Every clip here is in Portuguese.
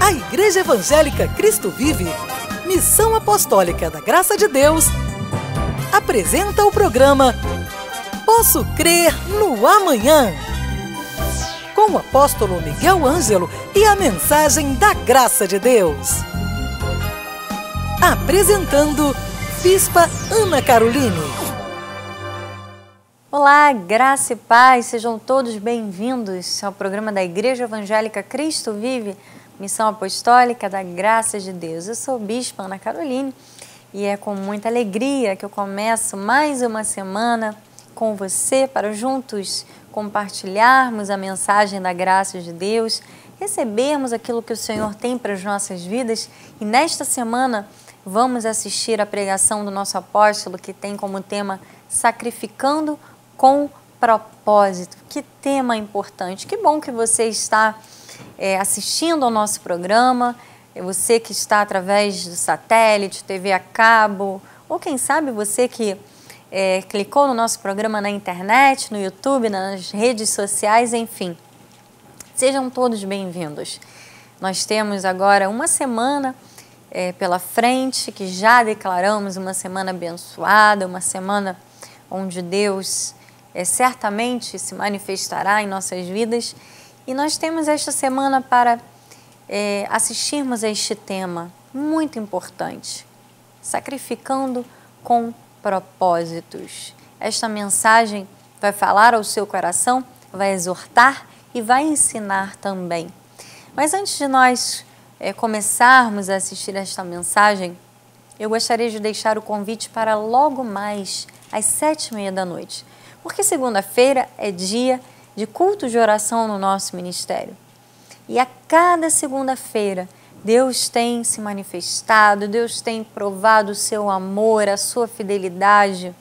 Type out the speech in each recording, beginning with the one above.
A Igreja Evangélica Cristo Vive, Missão Apostólica da Graça de Deus, apresenta o programa Posso Crer no Amanhã, com o apóstolo Miguel Ângelo e a mensagem da Graça de Deus. Apresentando Bispa Ana Caroline. Olá, graça e paz, sejam todos bem-vindos ao programa da Igreja Evangélica Cristo Vive, Missão Apostólica da Graça de Deus. Eu sou Bispa Ana Caroline e é com muita alegria que eu começo mais uma semana com você para juntos compartilharmos a mensagem da graça de Deus, recebermos aquilo que o Senhor tem para as nossas vidas. E nesta semana vamos assistir a pregação do nosso apóstolo, que tem como tema Sacrificando com Propósito. Que tema importante! Que bom que você está assistindo ao nosso programa, você que está através do satélite, TV a cabo, ou quem sabe você que clicou no nosso programa na internet, no YouTube, nas redes sociais, enfim. Sejam todos bem-vindos. Nós temos agora uma semana pela frente, que já declaramos uma semana abençoada, uma semana onde Deus certamente se manifestará em nossas vidas. E nós temos esta semana para assistirmos a este tema muito importante, sacrificando com propósitos. Esta mensagem vai falar ao seu coração, vai exortar e vai ensinar também. Mas antes de nós começarmos a assistir esta mensagem, eu gostaria de deixar o convite para logo mais às 7h30 da noite, porque segunda-feira é dia de culto de oração no nosso ministério. E a cada segunda-feira, Deus tem se manifestado, Deus tem provado o seu amor, a sua fidelidade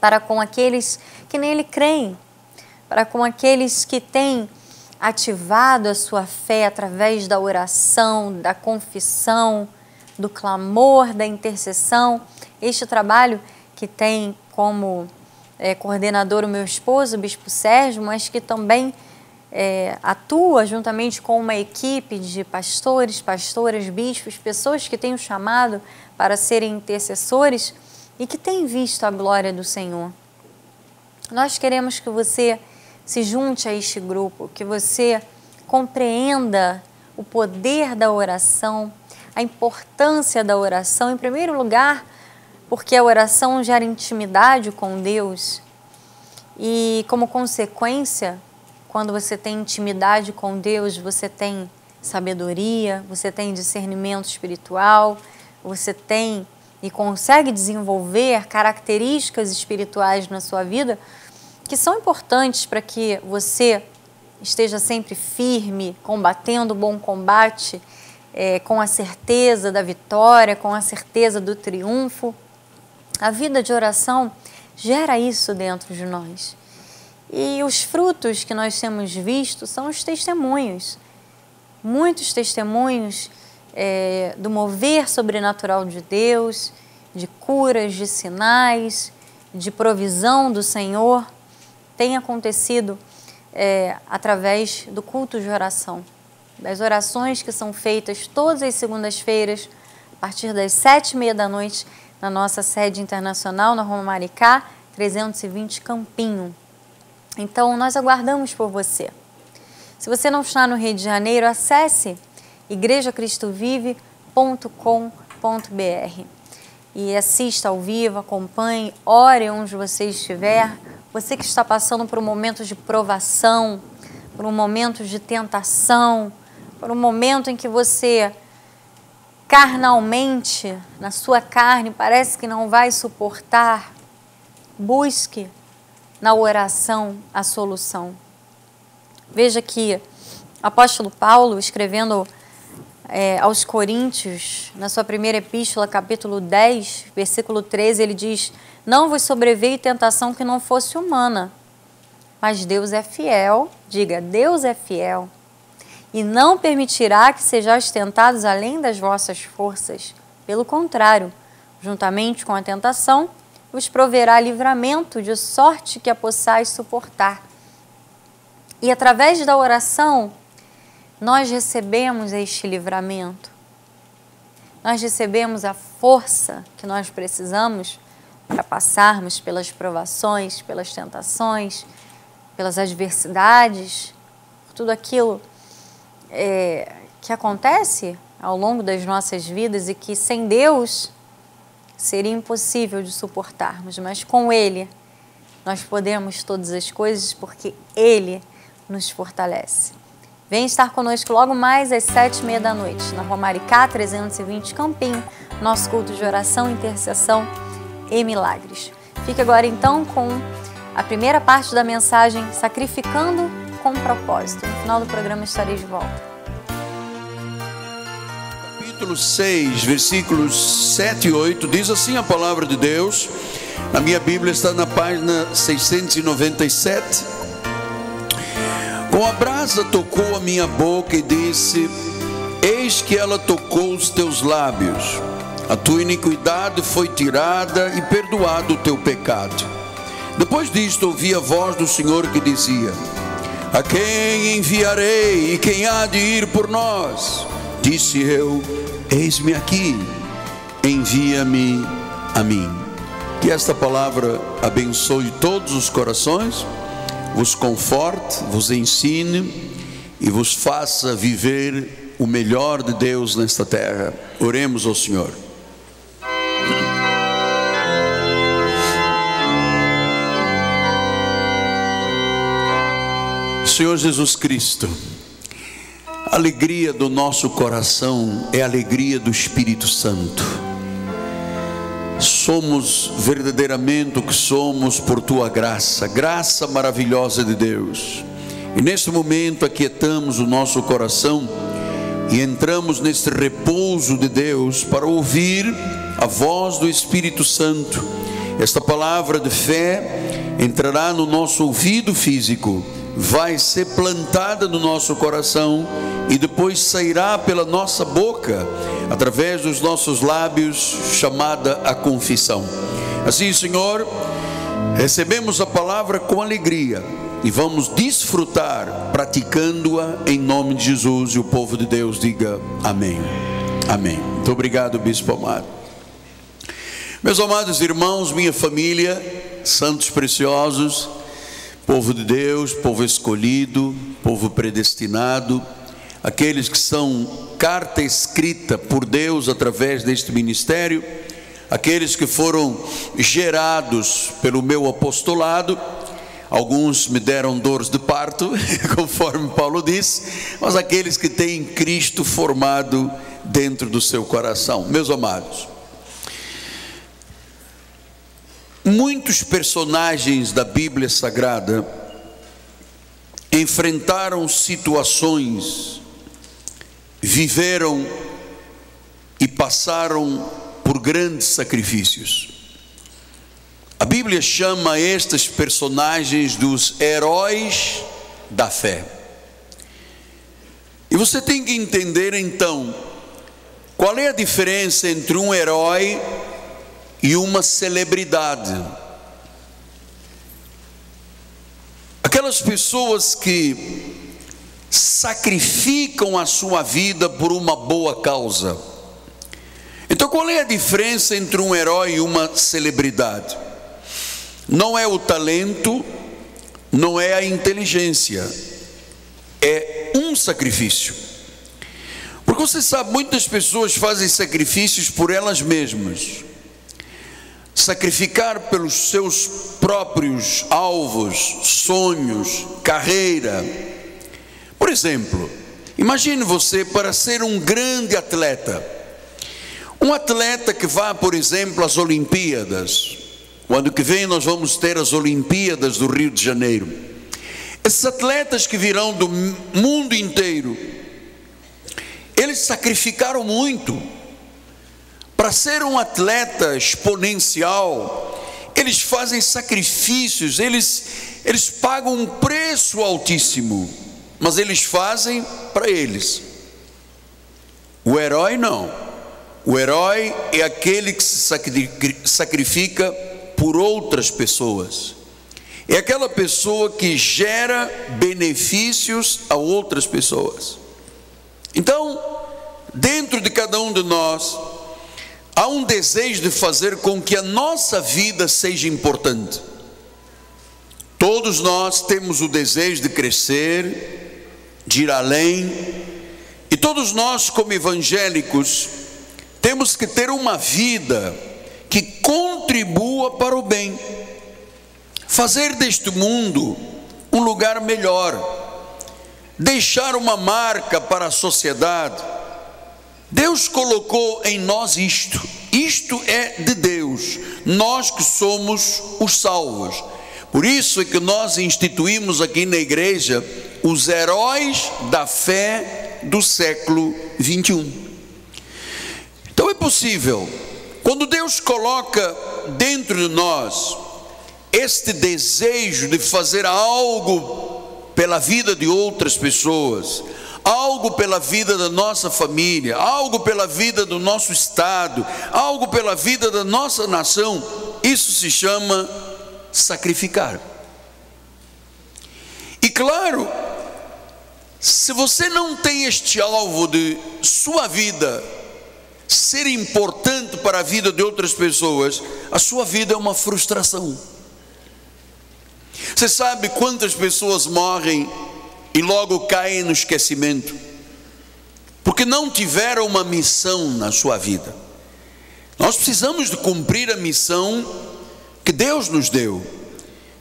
para com aqueles que nele creem, para com aqueles que têm ativado a sua fé através da oração, da confissão, do clamor, da intercessão. Este trabalho que tem como coordenador o meu esposo, o Bispo Sérgio, mas que também atua juntamente com uma equipe de pastores, pastoras, bispos, pessoas que têm o chamado para serem intercessores e que têm visto a glória do Senhor. Nós queremos que você se junte a este grupo, que você compreenda o poder da oração, a importância da oração, em primeiro lugar, porque a oração gera intimidade com Deus e, como consequência, quando você tem intimidade com Deus, você tem sabedoria, você tem discernimento espiritual, você tem e consegue desenvolver características espirituais na sua vida que são importantes para que você esteja sempre firme, combatendo o bom combate, com a certeza da vitória, com a certeza do triunfo. A vida de oração gera isso dentro de nós. E os frutos que nós temos visto são os testemunhos. Muitos testemunhos do mover sobrenatural de Deus, de curas, de sinais, de provisão do Senhor, tem acontecido através do culto de oração, das orações que são feitas todas as segundas-feiras, a partir das 7h30 da noite, na nossa sede internacional, na Rua Maricá, 320 Campinho. Então, nós aguardamos por você. Se você não está no Rio de Janeiro, acesse igrejacristovive.com.br e assista ao vivo, acompanhe, ore onde você estiver. Você que está passando por um momento de provação, por um momento de tentação, por um momento em que você carnalmente, na sua carne, parece que não vai suportar, busque na oração a solução. Veja que o apóstolo Paulo, escrevendo aos Coríntios, na sua primeira epístola, capítulo 10, versículo 13, ele diz: não vos sobreveio tentação que não fosse humana, mas Deus é fiel, diga, Deus é fiel, e não permitirá que sejais tentados além das vossas forças. Pelo contrário, juntamente com a tentação, vos proverá livramento, de sorte que a possais suportar. E através da oração, nós recebemos este livramento, nós recebemos a força que nós precisamos para passarmos pelas provações, pelas tentações, pelas adversidades, por tudo aquilo que acontece ao longo das nossas vidas e que sem Deus seria impossível de suportarmos, mas com Ele nós podemos todas as coisas porque Ele nos fortalece. Vem estar conosco logo mais às 7h30 da noite, na Rua Maricá 320 Campinho, nosso culto de oração, intercessão e milagres. Fique agora então com a primeira parte da mensagem Sacrificando com Propósito. No final do programa estarei de volta. Capítulo 6, versículos 7 e 8, diz assim a palavra de Deus. A minha Bíblia está na página 697. Com a brasa tocou a minha boca e disse: eis que ela tocou os teus lábios. A tua iniquidade foi tirada e perdoado o teu pecado. Depois disto ouvi a voz do Senhor que dizia: a quem enviarei e quem há de ir por nós? Disse eu: eis-me aqui, envia-me a mim. Que esta palavra abençoe todos os corações, vos conforte, vos ensine e vos faça viver o melhor de Deus nesta terra. Oremos ao Senhor. Senhor Jesus Cristo, a alegria do nosso coração é a alegria do Espírito Santo. Somos verdadeiramente o que somos por Tua graça, graça maravilhosa de Deus. E nesse momento aquietamos o nosso coração e entramos neste repouso de Deus para ouvir a voz do Espírito Santo. Esta palavra de fé entrará no nosso ouvido físico, vai ser plantada no nosso coração e depois sairá pela nossa boca, através dos nossos lábios, chamada a confissão. Assim, Senhor, recebemos a palavra com alegria e vamos desfrutar praticando-a em nome de Jesus. E o povo de Deus diga amém. Amém. Muito obrigado, Bispo amado. Meus amados irmãos, minha família, santos preciosos, povo de Deus, povo escolhido, povo predestinado, aqueles que são carta escrita por Deus através deste ministério, aqueles que foram gerados pelo meu apostolado. Alguns me deram dores de parto, conforme Paulo disse, mas aqueles que têm Cristo formado dentro do seu coração. Meus amados, muitos personagens da Bíblia Sagrada enfrentaram situações, viveram e passaram por grandes sacrifícios. A Bíblia chama estes personagens dos heróis da fé. E você tem que entender então, qual é a diferença entre um herói e uma celebridade. Aquelas pessoas que sacrificam a sua vida por uma boa causa. Então, qual é a diferença entre um herói e uma celebridade? Não é o talento, não é a inteligência, é um sacrifício. Porque você sabe, muitas pessoas fazem sacrifícios por elas mesmas. Sacrificar pelos seus próprios alvos, sonhos, carreira. Por exemplo, imagine você para ser um grande atleta. Um atleta que vá, por exemplo, às Olimpíadas. O ano que vem nós vamos ter as Olimpíadas do Rio de Janeiro. Esses atletas que virão do mundo inteiro, eles sacrificaram muito. Para ser um atleta exponencial, eles fazem sacrifícios, eles pagam um preço altíssimo, mas eles fazem para eles. O herói não. O herói é aquele que se sacrifica por outras pessoas. É aquela pessoa que gera benefícios a outras pessoas. Então, dentro de cada um de nós, há um desejo de fazer com que a nossa vida seja importante. Todos nós temos o desejo de crescer, de ir além, e todos nós, como evangélicos, temos que ter uma vida que contribua para o bem, fazer deste mundo um lugar melhor, deixar uma marca para a sociedade. Deus colocou em nós isto é de Deus, nós que somos os salvos. Por isso é que nós instituímos aqui na igreja os heróis da fé do século 21. Então é possível, quando Deus coloca dentro de nós este desejo de fazer algo pela vida de outras pessoas, algo pela vida da nossa família, algo pela vida do nosso estado, algo pela vida da nossa nação, isso se chama sacrificar. E claro, se você não tem este alvo de sua vida ser importante para a vida de outras pessoas, a sua vida é uma frustração. Você sabe quantas pessoas morrem e logo caem no esquecimento, porque não tiveram uma missão na sua vida. Nós precisamos de cumprir a missão que Deus nos deu.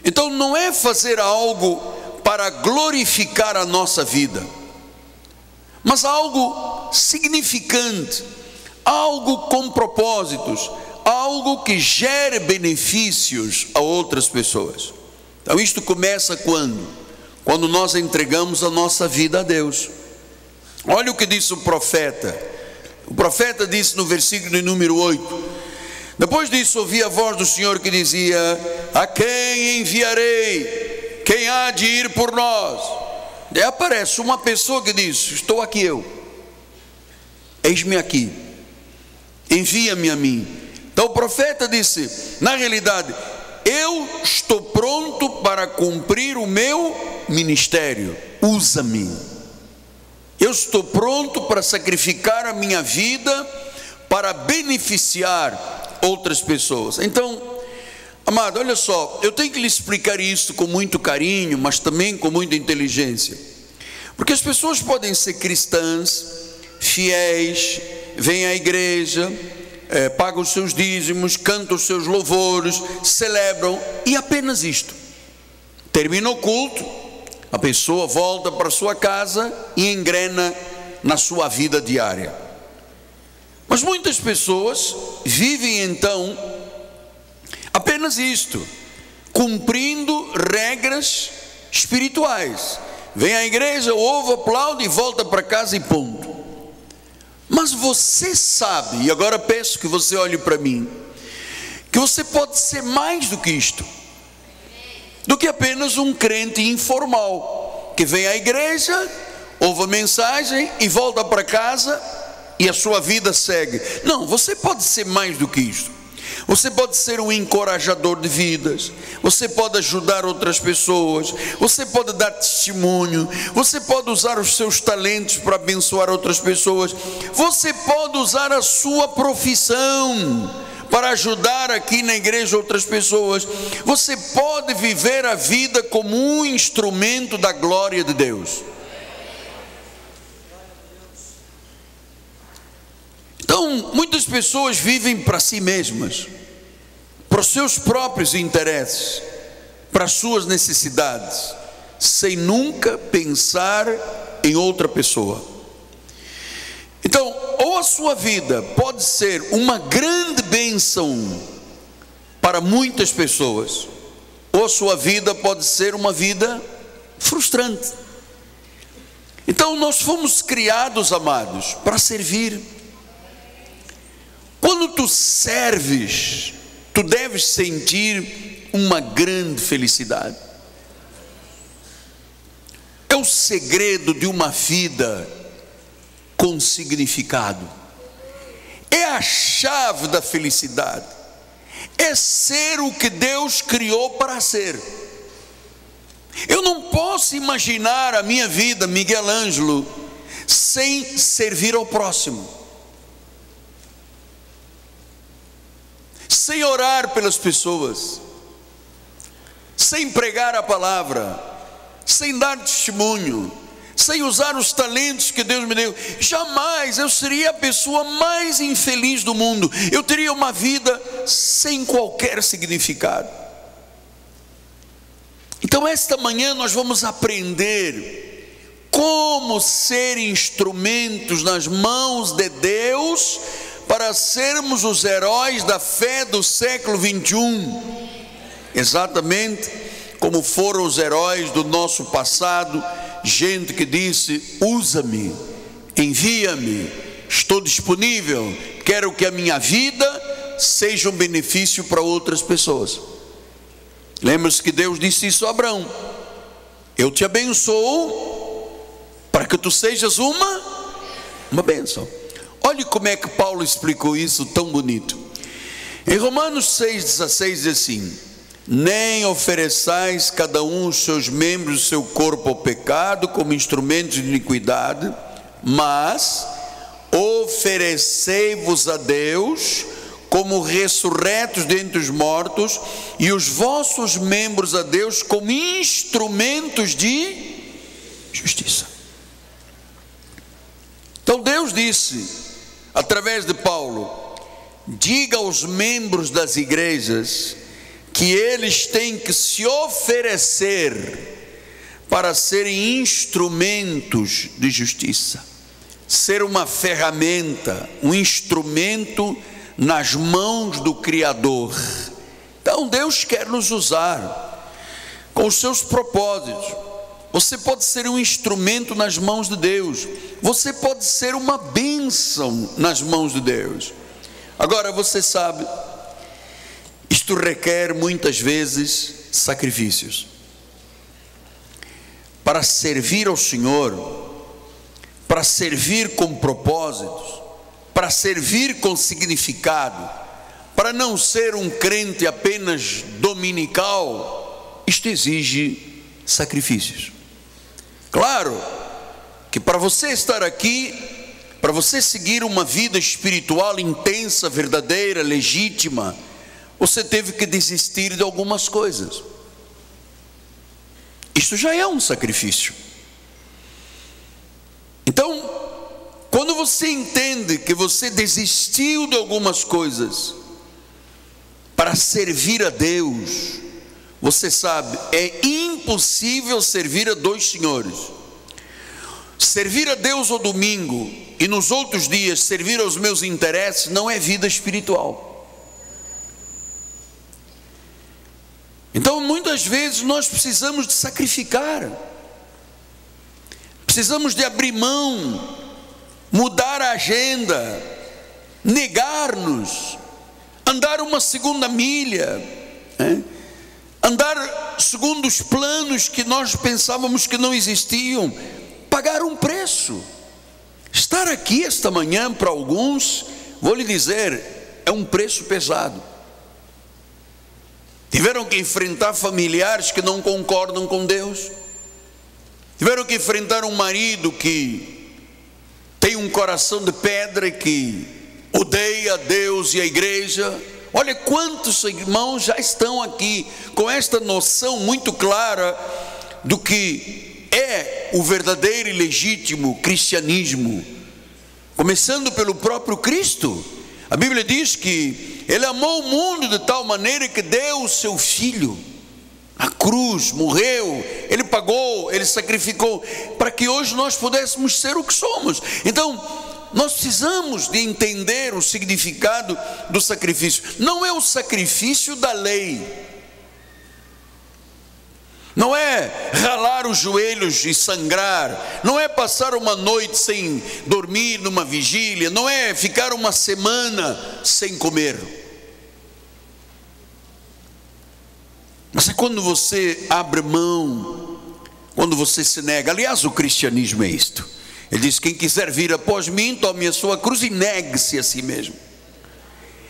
Então não é fazer algo para glorificar a nossa vida, mas algo significante, algo com propósitos, algo que gere benefícios a outras pessoas. Então isto começa quando nós entregamos a nossa vida a Deus. Olha o que disse o profeta. O profeta disse no versículo de número 8: depois disso ouvi a voz do Senhor que dizia: a quem enviarei? Quem há de ir por nós? Daí aparece uma pessoa que diz: estou aqui eu, eis-me aqui, envia-me a mim. Então o profeta disse: na realidade, eu estou pronto para cumprir o meu ministério, usa-me. Eu estou pronto para sacrificar a minha vida para beneficiar outras pessoas. Então, amado, olha só, eu tenho que lhe explicar isso com muito carinho, mas também com muita inteligência, porque as pessoas podem ser cristãs, fiéis, vêm à igreja, pagam os seus dízimos, cantam os seus louvores, celebram, e apenas isto. Termina o culto, a pessoa volta para sua casa e engrena na sua vida diária. Mas muitas pessoas vivem então apenas isto, cumprindo regras espirituais. Vem à igreja, ouve, aplaude e volta para casa e ponto. Mas você sabe, e agora peço que você olhe para mim, que você pode ser mais do que isto, do que apenas um crente informal, que vem à igreja, ouve a mensagem e volta para casa e a sua vida segue. Não, você pode ser mais do que isto. Você pode ser um encorajador de vidas, você pode ajudar outras pessoas, você pode dar testemunho, você pode usar os seus talentos para abençoar outras pessoas, você pode usar a sua profissão para ajudar aqui na igreja outras pessoas, você pode viver a vida como um instrumento da glória de Deus. Então, muitas pessoas vivem para si mesmas, para os seus próprios interesses, para as suas necessidades, sem nunca pensar em outra pessoa. Então, ou a sua vida pode ser uma grande bênção para muitas pessoas, ou a sua vida pode ser uma vida frustrante. Então, nós fomos criados, amados, para servir. Quando tu serves, tu deves sentir uma grande felicidade. É o segredo de uma vida com significado. É a chave da felicidade. É ser o que Deus criou para ser. Eu não posso imaginar a minha vida, Miguel Ângelo, sem servir ao próximo, sem orar pelas pessoas, sem pregar a palavra, sem dar testemunho, sem usar os talentos que Deus me deu, jamais eu seria a pessoa mais infeliz do mundo. Eu teria uma vida sem qualquer significado. Então esta manhã nós vamos aprender como ser instrumentos nas mãos de Deus para sermos os heróis da fé do século 21, exatamente como foram os heróis do nosso passado, gente que disse: usa-me, envia-me, estou disponível, quero que a minha vida seja um benefício para outras pessoas. Lembra-se que Deus disse isso a Abraão: eu te abençoo para que tu sejas uma bênção. Olhe como é que Paulo explicou isso tão bonito. Em Romanos 6,16 diz assim: nem ofereçais cada um os seus membros do seu corpo ao pecado como instrumentos de iniquidade, mas oferecei-vos a Deus como ressurretos dentre os mortos, e os vossos membros a Deus como instrumentos de justiça. Então Deus disse, através de Paulo: diga aos membros das igrejas que eles têm que se oferecer para serem instrumentos de justiça, ser uma ferramenta, um instrumento nas mãos do Criador. Então Deus quer nos usar com os seus propósitos. Você pode ser um instrumento nas mãos de Deus, você pode ser uma bênção nas mãos de Deus. Agora você sabe, isto requer muitas vezes sacrifícios. Para servir ao Senhor, para servir com propósitos, para servir com significado, para não ser um crente apenas dominical, isto exige sacrifícios. Claro que para você estar aqui, para você seguir uma vida espiritual intensa, verdadeira, legítima, você teve que desistir de algumas coisas. Isso já é um sacrifício. Então, quando você entende que você desistiu de algumas coisas para servir a Deus, você sabe, é impossível servir a dois senhores. Servir a Deus ao domingo e nos outros dias servir aos meus interesses não é vida espiritual. Então muitas vezes nós precisamos de sacrificar, precisamos de abrir mão, mudar a agenda, negar-nos, andar uma segunda milha, andar segundo os planos que nós pensávamos que não existiam, pagar um preço. Estar aqui esta manhã para alguns, vou lhe dizer, é um preço pesado. Tiveram que enfrentar familiares que não concordam com Deus, tiveram que enfrentar um marido que tem um coração de pedra e que odeia Deus e a igreja. Olha quantos irmãos já estão aqui com esta noção muito clara do que é o verdadeiro e legítimo cristianismo, começando pelo próprio Cristo. A Bíblia diz que Ele amou o mundo de tal maneira que deu o seu Filho à cruz, morreu, Ele pagou, Ele sacrificou, para que hoje nós pudéssemos ser o que somos. Então, nós precisamos de entender o significado do sacrifício. Não é o sacrifício da lei, não é ralar os joelhos e sangrar, não é passar uma noite sem dormir numa vigília, não é ficar uma semana sem comer. Mas é quando você abre mão, quando você se nega. Aliás, o cristianismo é isto. Ele diz: quem quiser vir após mim, tome a sua cruz e negue-se a si mesmo.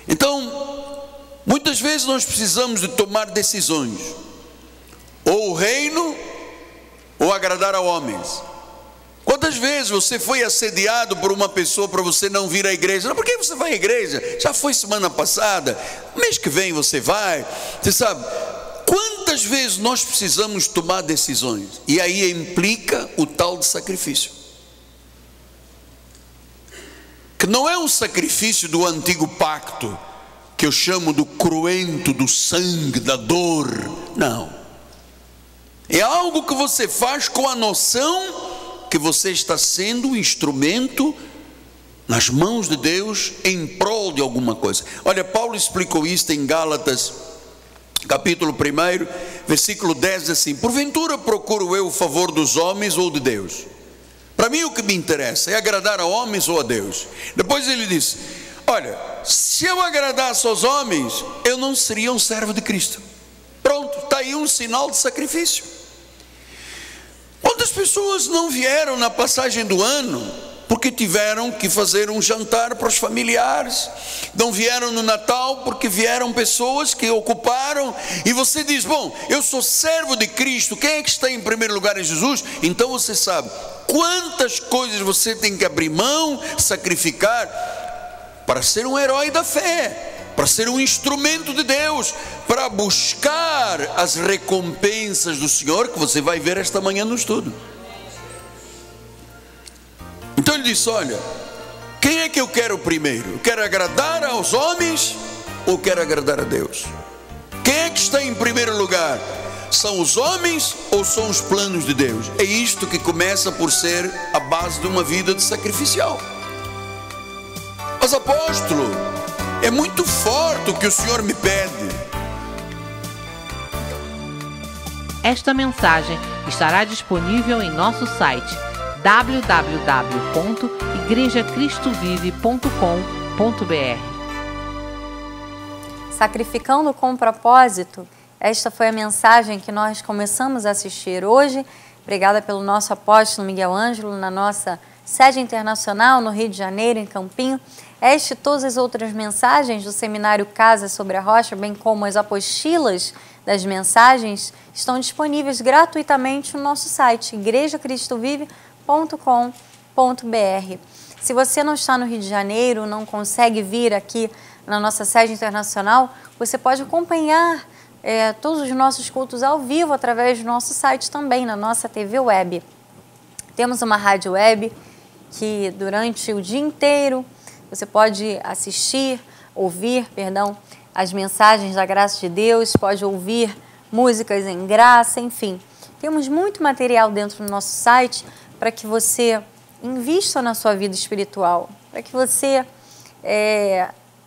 Então, muitas vezes nós precisamos de tomar decisões: ou o reino, ou agradar a homens. Quantas vezes você foi assediado por uma pessoa para você não vir à igreja? Não, por que você vai à igreja? Já foi semana passada, mês que vem você vai. Você sabe, quantas vezes nós precisamos tomar decisões? E aí implica o tal de sacrifício, que não é um sacrifício do antigo pacto, que eu chamo do cruento, do sangue, da dor. Não, é algo que você faz com a noção que você está sendo um instrumento nas mãos de Deus em prol de alguma coisa. Olha, Paulo explicou isto em Gálatas, capítulo 1, versículo 10, diz assim: porventura procuro eu o favor dos homens ou de Deus? Para mim o que me interessa é agradar a homens ou a Deus. Depois ele diz: olha, se eu agradasse aos homens, eu não seria um servo de Cristo. Pronto, está aí um sinal de sacrifício. Quantas pessoas não vieram na passagem do ano porque tiveram que fazer um jantar para os familiares? Não vieram no Natal porque vieram pessoas que ocuparam. E você diz: bom, eu sou servo de Cristo, quem é que está em primeiro lugar? Em Jesus. Então você sabe quantas coisas você tem que abrir mão, sacrificar, para ser um herói da fé, para ser um instrumento de Deus, para buscar as recompensas do Senhor, que você vai ver esta manhã no estudo. Então ele disse: olha, quem é que eu quero primeiro? Eu quero agradar aos homens ou quero agradar a Deus? Quem é que está em primeiro lugar? São os homens ou são os planos de Deus? É isto que começa por ser a base de uma vida de sacrificial. Mas apóstolo, é muito forte o que o Senhor me pede. Esta mensagem estará disponível em nosso site www.igrejacristovive.com.br. Sacrificando com propósito, esta foi a mensagem que nós começamos a assistir hoje, pregada pelo nosso apóstolo Miguel Ângelo na nossa sede internacional no Rio de Janeiro, em Campinho. Esta e todas as outras mensagens do Seminário Casa sobre a Rocha, bem como as apostilas das mensagens, estão disponíveis gratuitamente no nosso site, igrejacristovive.com.br. Se você não está no Rio de Janeiro, não consegue vir aqui na nossa sede internacional, você pode acompanhar todos os nossos cultos ao vivo através do nosso site também, na nossa TV web. Temos uma rádio web que durante o dia inteiro você pode ouvir as mensagens da graça de Deus, pode ouvir músicas em graça, enfim. Temos muito material dentro do nosso site para que você invista na sua vida espiritual, para que você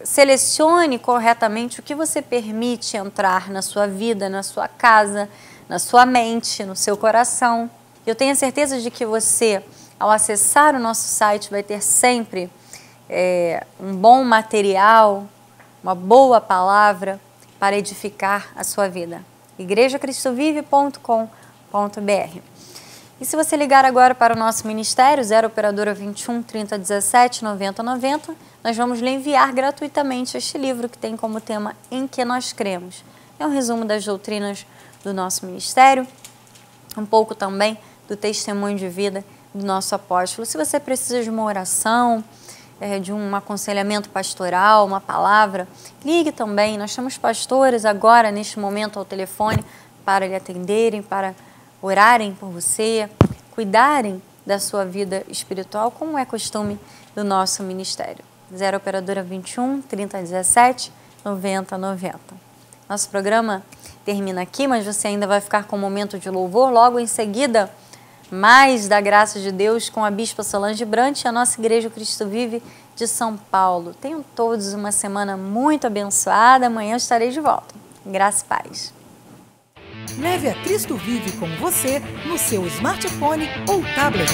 selecione corretamente o que você permite entrar na sua vida, na sua casa, na sua mente, no seu coração. Eu tenho a certeza de que você, ao acessar o nosso site, vai ter sempre um bom material, uma boa palavra para edificar a sua vida. igrejacristovive.com.br. E se você ligar agora para o nosso ministério, 0 operadora 21 30 17 90 90, nós vamos lhe enviar gratuitamente este livro que tem como tema Em que Nós Cremos. É um resumo das doutrinas do nosso ministério, um pouco também do testemunho de vida do nosso apóstolo. Se você precisa de uma oração, de um aconselhamento pastoral, uma palavra, ligue também. Nós temos pastores agora, neste momento, ao telefone para lhe atenderem, para orarem por você, cuidarem da sua vida espiritual, como é costume do nosso ministério. 0 operadora 21 30 17 90 90. Nosso programa termina aqui, mas você ainda vai ficar com um momento de louvor. Logo em seguida, mais da graça de Deus com a Bispa Solange Brant e a nossa Igreja Cristo Vive de São Paulo. Tenham todos uma semana muito abençoada. Amanhã eu estarei de volta. Graça e paz. Leve a Cristo Vive com você no seu smartphone ou tablet.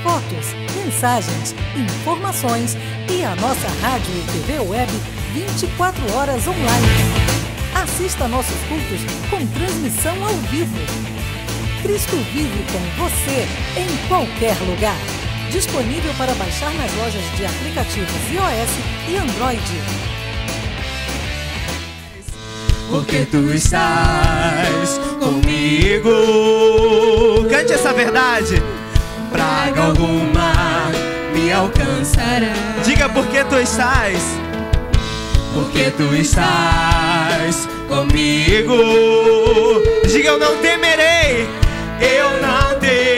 Fotos, mensagens, informações e a nossa rádio e TV web 24 horas online. Assista nossos cultos com transmissão ao vivo. Cristo Vive com você em qualquer lugar. Disponível para baixar nas lojas de aplicativos iOS e Android. Porque tu estás comigo. Cante essa verdade. praga alguma me alcançará. Diga porque tu estás. Porque tu estás comigo. Diga eu não temerei. Eu não temerei.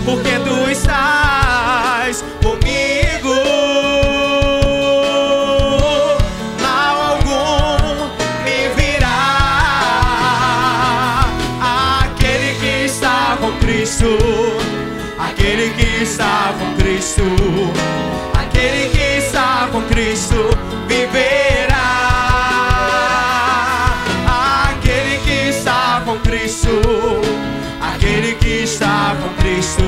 Porque tu estás comigo. Mal algum me virá. Aquele que está com Cristo. Aquele que está com Cristo, aquele que está com Cristo viverá. Aquele que está com Cristo, aquele que está com Cristo,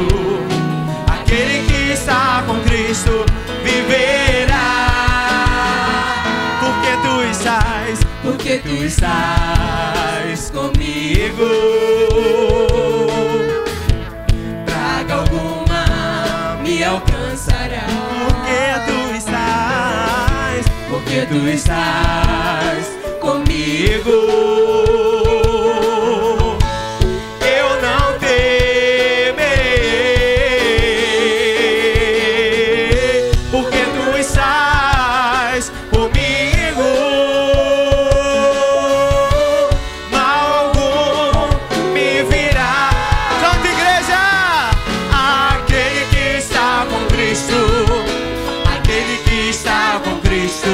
aquele que está com Cristo viverá. Porque tu estás comigo. Me alcançará. Porque tu estás comigo. Eu não temerei. Porque tu estás comigo. Mal algum me virá. Canta, igreja! Aquele que está com Cristo, aquele que está com Cristo,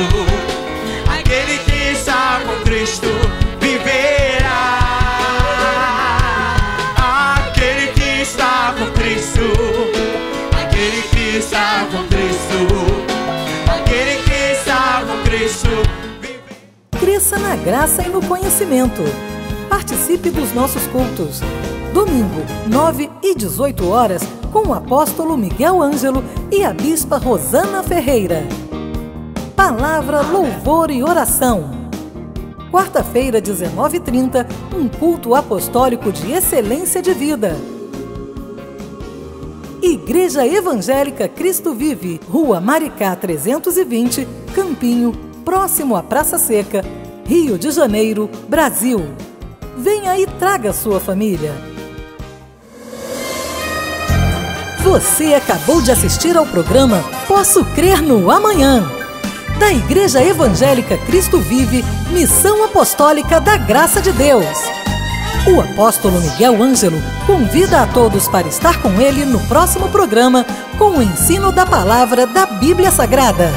aquele que está com Cristo viverá. Aquele que está com Cristo, aquele que está com Cristo, aquele que está com Cristo viverá. Cresça na graça e no conhecimento. Participe dos nossos cultos. Domingo, 9 e 18 horas, com o apóstolo Miguel Ângelo e a bispa Rosana Ferreira. Palavra, louvor e oração. Quarta-feira, 19h30, um culto apostólico de excelência de vida. Igreja Evangélica Cristo Vive, Rua Maricá 320, Campinho, próximo à Praça Seca, Rio de Janeiro, Brasil. Venha e traga sua família. Você acabou de assistir ao programa Posso Crer no Amanhã, da Igreja Evangélica Cristo Vive, Missão Apostólica da Graça de Deus. O apóstolo Miguel Ângelo convida a todos para estar com ele no próximo programa com o ensino da palavra da Bíblia Sagrada.